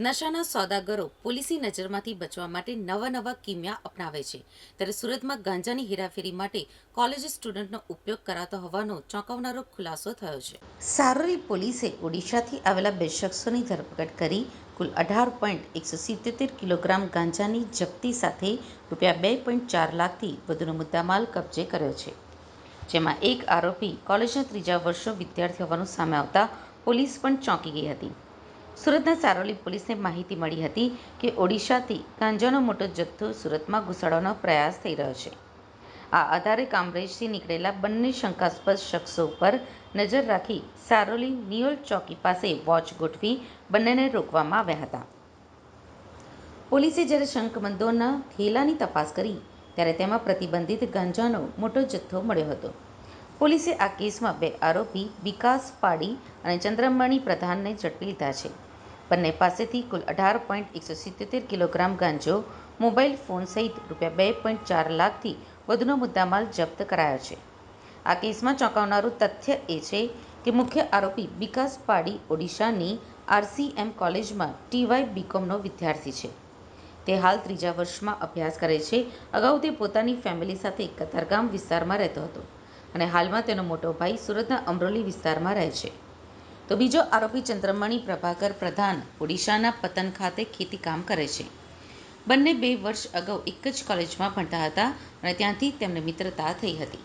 નશાના સોદાગરો policy નજરમાંથી બચવા માટે નવા કિમિયા અપનાવે છે ત્યારે સુરતમાં ગાંજાની હેરાફેરી માટે કોલેજ સ્ટુડન્ટનો ઉપયોગ કરાતો હોવાનો ચોંકાવનારો ખુલાસો થયો છે. સારોલી પોલીસે ઓડિશાથી આવેલા બે શખ્સોની ધરપકડ કરી કુલ 18.177 કિલોગ્રામ ગાંજાની જપ્તી સાથે ₹2.4 લાખથી વધુનો મુદ્દામાલ કબજે કર્યો છે, જેમાં એક આરોપી કોલેજના ત્રીજા વર્ષનો વિદ્યાર્થી હોવાનું સામે આવતા પોલીસ પણ ચોંકી ગઈ હતી. સુરતના સારોલી પોલીસને માહિતી મળી હતી કે ઓડિશાથી ગાંજાનો મોટો જથ્થો સુરતમાં ઘુસાડવાનો પ્રયાસ થઈ રહ્યો છે. આ આધારે કામરેજથી નીકળેલા બંને શંકાસ્પદ શખ્સો ઉપર નજર રાખી સારોલી નિયોલ ચોકી પાસે વોચ ગોઠવી બંનેને રોકવામાં આવ્યા હતા. પોલીસે જ્યારે શંકમંદોના થેલાની તપાસ કરી ત્યારે તેમાં પ્રતિબંધિત ગાંજાનો મોટો જથ્થો મળ્યો હતો. પોલીસે આ કેસમાં બે આરોપી વિકાસ પાડી અને ચંદ્રમણી પ્રધાનને ઝડપી લીધા છે. બંને પાસેથી કુલ 18.177 કિલોગ્રામ ગાંજો, મોબાઈલ ફોન સહિત ₹2.4 લાખથી વધુનો મુદ્દામાલ જપ્ત કરાયો છે. આ કેસમાં ચોંકાવનારું તથ્ય એ છે કે મુખ્ય આરોપી વિકાસ પાડી ઓડિશાની RCM કોલેજમાં TY BComનો વિદ્યાર્થી છે. તે હાલ ત્રીજા વર્ષમાં અભ્યાસ કરે છે. અગાઉ તે પોતાની ફેમિલી સાથે કતારગામ વિસ્તારમાં રહેતો હતો અને હાલમાં તેનો મોટો ભાઈ સુરતના અમરોલી વિસ્તારમાં રહે છે. તો બીજો આરોપી ચંદ્રમણી પ્રભાકર પ્રધાન ઓડિશાના પતન ખાતે ખેતી કામ કરે છે. બંને 2 વર્ષ અગાઉ એક જ કોલેજમાં ભણતા હતા અને ત્યાંથી તેમને મિત્રતા થઈ હતી.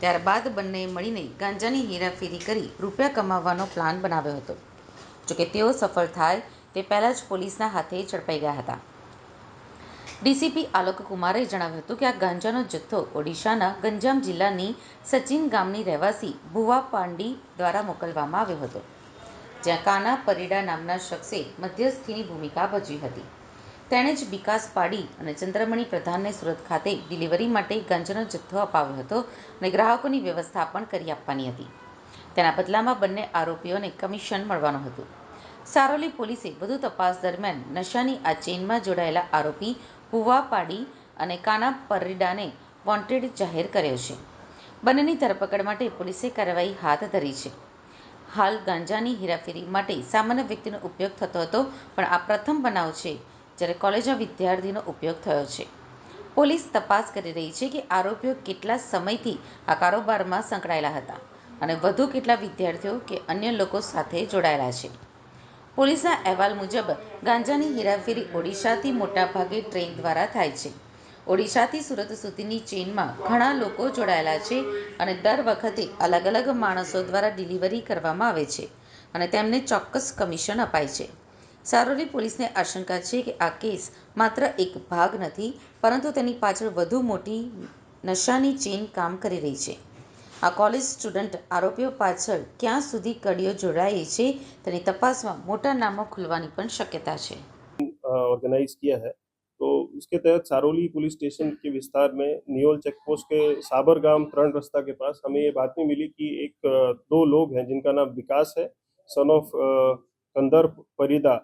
ત્યારબાદ બંનેએ મળીને ગાંજાની હેરાફેરી કરી રૂપિયા કમાવવાનો પ્લાન બનાવ્યો હતો. જોકે તેઓ સફળ થાય તે પહેલાં જ પોલીસના હાથે ઝડપાઈ ગયા હતા. ડીસીપી આલોક કુમારે જણાવ્યું હતું કે આ ગાંજાનો જથ્થો ઓડિશાના ગંજામ જિલ્લાની સચિન ગામની રહેવાસી ભુવા પાંડી દ્વારા મોકલવામાં આવ્યો હતો, જ્યાં કાના પરિડા નામના શખ્સે મધ્યસ્થીની ભૂમિકા ભજવી હતી. તેણે જ વિકાસ પાડી અને ચંદ્રમણી પ્રધાનને સુરત ખાતે ડિલિવરી માટે ગાંજાનો જથ્થો અપાવ્યો હતો અને ગ્રાહકોની વ્યવસ્થા પણ કરી આપવાની હતી. તેના બદલામાં બંને આરોપીઓને કમિશન મળવાનું હતું. સારોલી પોલીસે વધુ તપાસ દરમિયાન નશાની આ ચેઇનમાં જોડાયેલા આરોપી ભુવા પાડી અને કાના પરિડાને વોન્ટેડ જાહેર કર્યો છે. બંનેની ધરપકડ માટે પોલીસે કાર્યવાહી હાથ ધરી છે. હાલ ગાંજાની હેરાફેરી માટે સામાન્ય વ્યક્તિનો ઉપયોગ થતો હતો, પણ આ પ્રથમ બનાવ છે જ્યારે કોલેજના વિદ્યાર્થીનો ઉપયોગ થયો છે. પોલીસ તપાસ કરી રહી છે કે આરોપીઓ કેટલા સમયથી આ કારોબારમાં સંકળાયેલા હતા અને વધુ કેટલા વિદ્યાર્થીઓ કે અન્ય લોકો સાથે જોડાયેલા છે. પોલીસના અહેવાલ મુજબ ગાંજાની હેરાફેરી ઓડિશાથી મોટાભાગે ટ્રેન દ્વારા થાય છે. ઓડિશાથી સુરત સુધીની ચેઇનમાં ઘણા લોકો જોડાયેલા છે અને દર વખતે અલગ અલગ માણસો દ્વારા ડિલિવરી કરવામાં આવે છે અને તેમને ચોક્કસ કમિશન અપાય છે. સારોલી પોલીસને આશંકા છે કે આ કેસ માત્ર એક ભાગ નથી, પરંતુ તેની પાછળ વધુ મોટી નશાની ચેઇન કામ કરી રહી છે. આ કોલેજ સ્ટુડન્ટ આરોપીઓ પાછળ ક્યાં સુધી કડીઓ જોડાઈ છે તેની તપાસમાં મોટા નામો ખુલવાની પણ શક્યતા છે. ऑर्गेनाइज किया है, तो उसके तहत सारोली पुलिस स्टेशन के विस्तार में नियोल चेक पोस्ट के साबरगाम तरण रास्ता के पास हमें ये बात में मिली कि दो लोग हैं जिनका नाम विकास है, सन ऑफ कंदर परिदा।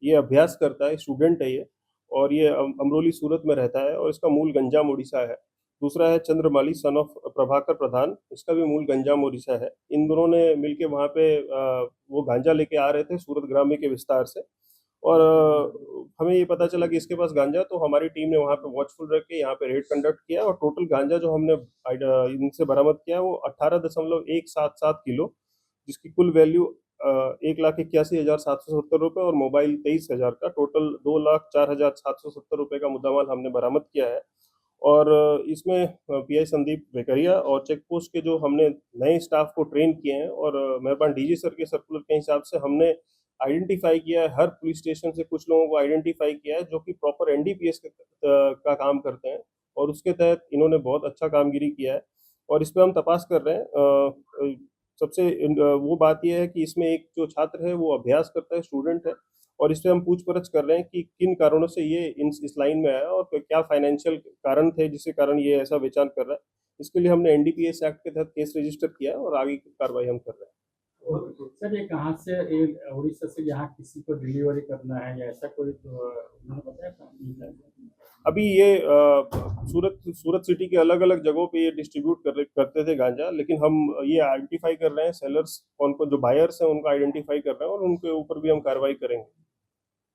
ये अभ्यास करता है, स्टूडेंट है ये, और ये अमरोली सूरत में रहता है और इसका मूल गंजाम उड़ीसा है। दूसरा है चंद्रमाली सन ऑफ प्रभाकर प्रधान, इसका भी मूल गंजाम उड़ीसा है। इन दोनों ने मिलके वहाँ पे वो गांजा लेके आ रहे थे सूरत ग्राम्य के विस्तार से, और हमें ये पता चला कि इसके पास गांजा, तो हमारी टीम ने वहाँ पे वॉचफुल रख के यहाँ पे रेड कंडक्ट किया और टोटल गांजा जो हमने इनसे बरामद किया वो 18.177 किलो, जिसकी कुल वैल्यू 1,81,770 रुपये और मोबाइल 23,000 का, टोटल 2,04,770 रुपये का मुद्दामाल हमने बरामद किया है। और इसमें पीआई संदीप वेकरिया और चेक पोस्ट के जो हमने नए स्टाफ को ट्रेन किए हैं, और मेहरबान डीजी सर के सर्कुलर के हिसाब से हमने आइडेंटिफाई किया है, हर पुलिस स्टेशन से कुछ लोगों को आइडेंटिफाई किया है जो कि प्रॉपर एनडीपीएस का काम करते हैं, और उसके तहत इन्होंने बहुत अच्छा कामगिरी किया है और इस पर हम तपास कर रहे हैं। सबसे वो बात यह है कि इसमें एक जो छात्र है वो अभ्यास करता है, स्टूडेंट है, और इससे हम पूछपरछ कर रहे हैं कि किन कारणों से ये इस लाइन में आया और क्या फाइनेंशियल कारण थे जिसके कारण ये ऐसा बेचान कर रहा है। इसके लिए हमने एनडीपीएस एक्ट के तहत केस रजिस्टर किया है और आगे की कार्रवाई हम कर रहे हैं। सर ये कहाँ से, ये उड़ीसा से यहाँ किसी को डिलीवरी करना है या ऐसा कोई, तो उन्होंने बताया था? अभी ये सूरत सिटी के अलग अलग जगहों पे ये डिस्ट्रीब्यूट करते थे गांजा, लेकिन हम ये आइडेंटिफाई कर रहे हैं सेलर्स, कौन कौन जो बायर्स हैं उनको आइडेंटिफाई कर रहे हैं और उनके ऊपर भी हम कार्रवाई करेंगे।